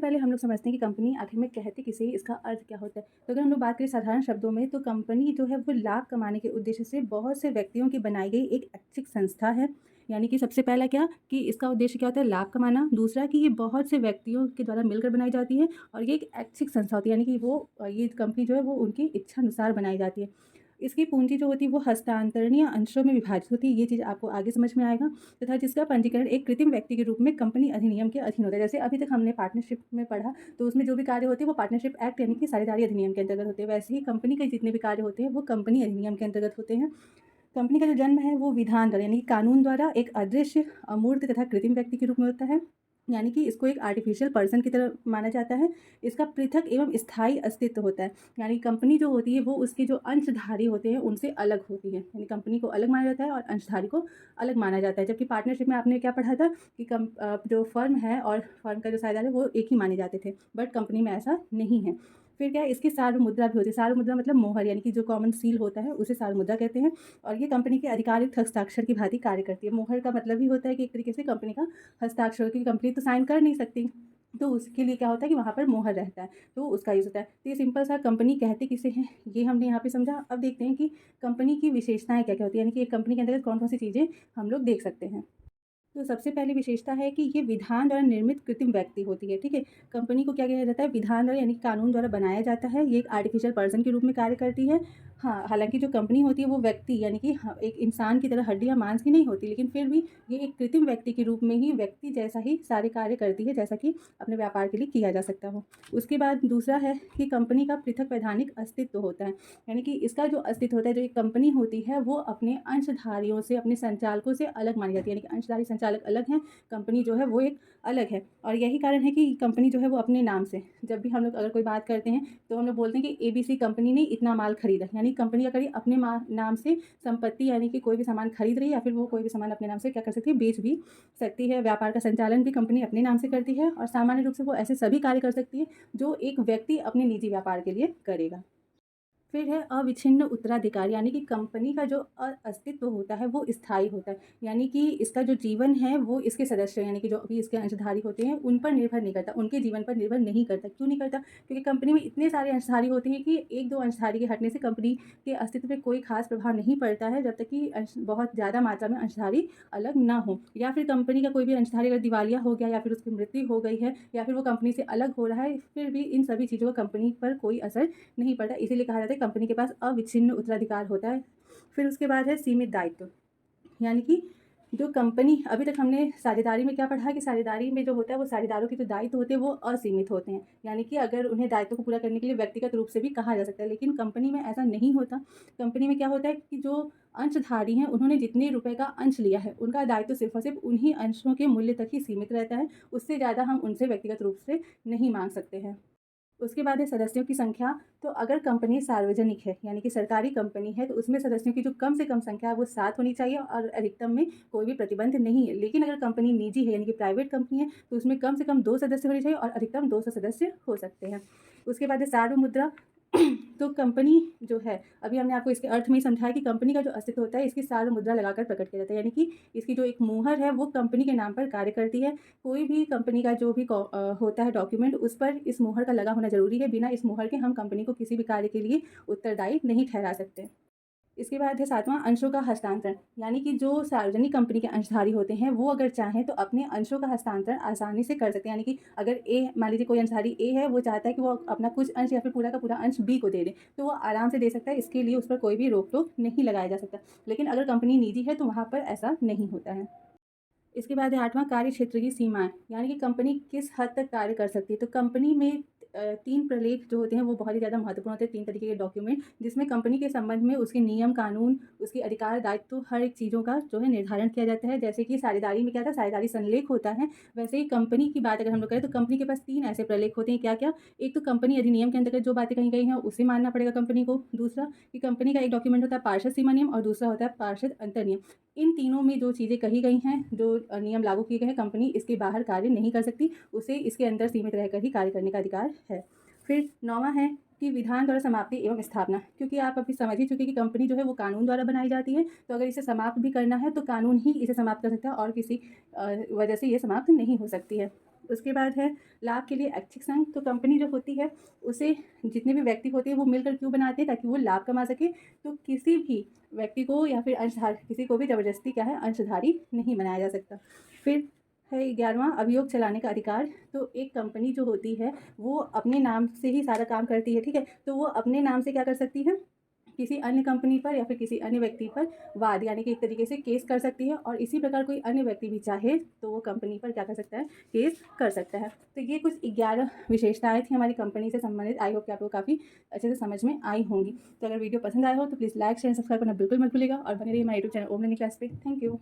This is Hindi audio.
पहले हम लोग समझते हैं कि कंपनी आखिर में कहते किसे ही, इसका अर्थ क्या होता है। तो अगर हम लोग बात करें साधारण शब्दों में, तो कंपनी जो है वो लाभ कमाने के उद्देश्य से बहुत से व्यक्तियों की बनाई गई एक ऐच्छिक संस्था है। यानी कि सबसे पहला क्या कि इसका उद्देश्य क्या होता है, लाभ कमाना। दूसरा कि ये बहुत से व्यक्तियों के द्वारा मिलकर बनाई जाती है और ये एक ऐच्छिक संस्था होती है, यानी कि वो ये कंपनी जो है वो उनकी इच्छा अनुसार बनाई जाती है। इसकी पूंजी जो होती है वो हस्तांतरणीय अंशों में विभाजित होती है, ये चीज़ आपको आगे समझ में आएगा। तथा जिसका पंजीकरण एक कृत्रिम व्यक्ति के रूप में कंपनी अधिनियम के अधीन होता है। जैसे अभी तक हमने पार्टनरशिप में पढ़ा, तो उसमें जो भी कार्य होते हैं वो पार्टनरशिप एक्ट यानी कि साझेदारी अधिनियम के अंतर्गत होते हैं। वैसे ही कंपनी के जितने भी कार्य होते हैं वो कंपनी अधिनियम के अंतर्गत होते हैं। कंपनी का जो जन्म है वो विधान द्वारा यानी कि कानून द्वारा एक अदृश्य, अमूर्त तथा कृत्रिम व्यक्ति के रूप में होता है। यानी कि इसको एक आर्टिफिशियल पर्सन की तरह माना जाता है। इसका पृथक एवं स्थायी अस्तित्व होता है। यानी कंपनी जो होती है वो उसके जो अंशधारी होते हैं उनसे अलग होती है। यानी कंपनी को अलग माना जाता है और अंशधारी को अलग माना जाता है। जबकि पार्टनरशिप में आपने क्या पढ़ा था कि जो फर्म है और फर्म का जो साझेदार है वो एक ही माने जाते थे, बट कंपनी में ऐसा नहीं है। फिर क्या है, इसकी सार्वमुद्रा भी होती है। सार्वमुद्रा मतलब मोहर, यानी कि जो कॉमन सील होता है उसे सार्वमुद्रा कहते हैं। और ये कंपनी के आधिकारिक हस्ताक्षर की भांति कार्य करती है। मोहर का मतलब ही होता है कि एक तरीके से कंपनी का हस्ताक्षर, क्योंकि कंपनी तो साइन कर नहीं सकती, तो उसके लिए क्या होता है कि वहाँ पर मोहर रहता है, तो उसका यूज़ होता है। तो ये सिंपल सा कंपनी कहते किसे हैं ये हमने यहाँ पे समझा। अब देखते हैं कि कंपनी की विशेषताएं क्या क्या होती है, यानी कि एक कंपनी के अंतर्गत कौन कौन सी चीज़ें हम लोग देख सकते हैं। तो सबसे पहली विशेषता है कि ये विधान द्वारा निर्मित कृत्रिम व्यक्ति होती है। ठीक है, कंपनी को क्या कहा जाता है, विधान द्वारा यानी कि कानून द्वारा बनाया जाता है। ये एक आर्टिफिशियल पर्सन के रूप में कार्य करती है। हाँ, हालांकि जो कंपनी होती है वो व्यक्ति यानी कि एक इंसान की तरह हड्डी या मांस की नहीं होती, लेकिन फिर भी ये एक कृत्रिम व्यक्ति के रूप में ही व्यक्ति जैसा ही सारे कार्य करती है, जैसा कि अपने व्यापार के लिए किया जा सकता हो। उसके बाद दूसरा है कि कंपनी का पृथक वैधानिक अस्तित्व होता है। यानी कि इसका जो अस्तित्व होता है, जो एक कंपनी होती है वो अपने अंशधारियों से, अपने संचालकों से अलग मानी जाती है। यानी कि अंशधारी संचालक अलग हैं, कंपनी जो है वो एक अलग है। और यही कारण है कि कंपनी जो है वो अपने नाम से, जब भी हम लोग अगर कोई बात करते हैं तो हम लोग बोलते हैं कि ABC कंपनी ने इतना माल खरीदा, यानी कंपनी क्या करी, अपने नाम से संपत्ति यानी कि कोई भी सामान खरीद रही है या फिर वो कोई भी सामान अपने नाम से क्या कर सकती है, बेच भी सकती है। व्यापार का संचालन भी कंपनी अपने नाम से करती है और सामान्य रूप से वो ऐसे सभी कार्य कर सकती है जो एक व्यक्ति अपने निजी व्यापार के लिए करेगा। फिर है अविच्छिन्न उत्तराधिकार, यानी कि कंपनी का जो अस्तित्व होता है वो स्थायी होता है। यानी कि इसका जो जीवन है वो इसके सदस्य यानी कि जो अभी इसके अंशधारी होते हैं उन पर निर्भर नहीं करता, उनके जीवन पर निर्भर नहीं करता। क्यों नहीं करता, क्योंकि कंपनी में इतने सारे अंशधारी होते हैं कि एक दो अंशधारी के हटने से कंपनी के अस्तित्व पर कोई खास प्रभाव नहीं पड़ता है, जब तक कि बहुत ज़्यादा मात्रा में अंशधारी अलग ना हो। या फिर कंपनी का कोई भी अंशधारी अगर दिवालिया हो गया या फिर उसकी मृत्यु हो गई है या फिर वो कंपनी से अलग हो रहा है, फिर भी इन सभी चीज़ों का कंपनी पर कोई असर नहीं पड़ता। इसीलिए कहा जाता है कंपनी के पास अविच्छिन्न उत्तराधिकार होता है। फिर उसके बाद है सीमित दायित्व, यानी कि जो कंपनी, अभी तक हमने साझेदारी में क्या पढ़ा है कि साझेदारी में जो होता है वो साझेदारों के जो दायित्व होते हैं वो असीमित होते हैं, यानी कि अगर उन्हें दायित्व को पूरा करने के लिए व्यक्तिगत रूप से भी कहा जा सकता है। लेकिन कंपनी में ऐसा नहीं होता। कंपनी में क्या होता है कि जो अंशधारी हैं उन्होंने जितने रुपए का अंश लिया है उनका दायित्व सिर्फ और सिर्फ उन्हीं अंशों के मूल्य तक ही सीमित रहता है। उससे ज़्यादा हम उनसे व्यक्तिगत रूप से नहीं मांग सकते हैं। उसके बाद है सदस्यों की संख्या। तो अगर कंपनी सार्वजनिक है यानी कि सरकारी कंपनी है, तो उसमें सदस्यों की जो कम से कम संख्या है वो 7 होनी चाहिए और अधिकतम में कोई भी प्रतिबंध नहीं है। लेकिन अगर कंपनी निजी है यानी कि प्राइवेट कंपनी है, तो उसमें कम से कम 2 सदस्य होने चाहिए और अधिकतम 200 सदस्य हो सकते हैं। उसके बाद है सार्वमुद्रा। तो कंपनी जो है, अभी हमने आपको इसके अर्थ में ही समझाया कि कंपनी का जो अस्तित्व होता है इसकी सार्वमुद्रा लगाकर प्रकट किया जाता है, यानी कि इसकी जो एक मुहर है वो कंपनी के नाम पर कार्य करती है। कोई भी कंपनी का जो भी होता है डॉक्यूमेंट, उस पर इस मुहर का लगा होना जरूरी है। बिना इस मुहर के हम कंपनी को किसी भी कार्य के लिए उत्तरदायी नहीं ठहरा सकते। इसके बाद है सातवां, अंशों का हस्तांतरण, यानी कि जो सार्वजनिक कंपनी के अंशधारी होते हैं वो अगर चाहें तो अपने अंशों का हस्तांतरण आसानी से कर सकते हैं। यानी कि अगर ए, मान लीजिए कोई अंशधारी ए है, वो चाहता है कि वो अपना कुछ अंश या फिर पूरा का पूरा अंश बी को दे दे, तो वो आराम से दे सकता है। इसके लिए उस पर कोई भी रोक टोक नहीं लगाया जा सकता। लेकिन अगर कंपनी निजी है तो वहाँ पर ऐसा नहीं होता है। इसके बाद है आठवां, कार्य क्षेत्र की सीमाएं, यानी कि कंपनी किस हद तक कार्य कर सकती है। तो कंपनी में 3 प्रलेख जो होते हैं वो बहुत ही ज़्यादा महत्वपूर्ण होते हैं। 3 तरीके के डॉक्यूमेंट जिसमें कंपनी के संबंध में उसके नियम कानून, उसके अधिकार दायित्व, हर एक चीज़ों का जो है निर्धारण किया जाता है। जैसे कि साझेदारी में क्या था, साझेदारी संलेख होता है, वैसे ही कंपनी की बात अगर हम लोग करें तो कंपनी के पास 3 ऐसे प्रलेख होते हैं। क्या क्या, एक तो कंपनी अधिनियम के अंतर्गत जो बातें कही गई हैं उसे मानना पड़ेगा कंपनी को। दूसरा कि कंपनी का एक डॉक्यूमेंट होता है पार्षद सीमा नियम और दूसरा होता है पार्षद अंतर नियम। इन तीनों में जो चीज़ें कही गई हैं, जो नियम लागू किए गए हैं, कंपनी इसके बाहर कार्य नहीं कर सकती, उसे इसके अंदर सीमित रहकर ही कार्य करने का अधिकार है। फिर 9वां है कि विधान द्वारा समाप्ति एवं स्थापना, क्योंकि आप अभी समझ ही चुके कि कंपनी जो है वो कानून द्वारा बनाई जाती है, तो अगर इसे समाप्त भी करना है तो कानून ही इसे समाप्त कर सकता है और किसी वजह से ये समाप्त नहीं हो सकती है। उसके बाद है लाभ के लिए ऐच्छिक संघ। तो कंपनी जो होती है उसे जितने भी व्यक्ति होते हैं वो मिलकर क्यों बनाते हैं, ताकि वो लाभ कमा सके। तो किसी भी व्यक्ति को या फिर अंशधारी, किसी को भी ज़बरदस्ती क्या है, अंशधारी नहीं बनाया जा सकता। फिर है 11वां अभियोग चलाने का अधिकार। तो एक कंपनी जो होती है वो अपने नाम से ही सारा काम करती है, ठीक है। तो वो अपने नाम से क्या कर सकती है, किसी अन्य कंपनी पर या फिर किसी अन्य व्यक्ति पर वाद यानी कि एक तरीके से केस कर सकती है। और इसी प्रकार कोई अन्य व्यक्ति भी चाहे तो वो कंपनी पर क्या कर सकता है, केस कर सकता है। तो ये कुछ 11 विशेषताएं थी हमारी कंपनी से संबंधित। आई होप कि आपको काफ़ी अच्छे से समझ में आई होंगी। तो अगर वीडियो पसंद आया हो तो प्लीज़ लाइक शेयर सब्सक्राइब करना बिल्कुल मत भूलिएगा और बने रहिए हमारे यूट्यूब चैनल ओम लर्निंग क्लास पे। Thank you.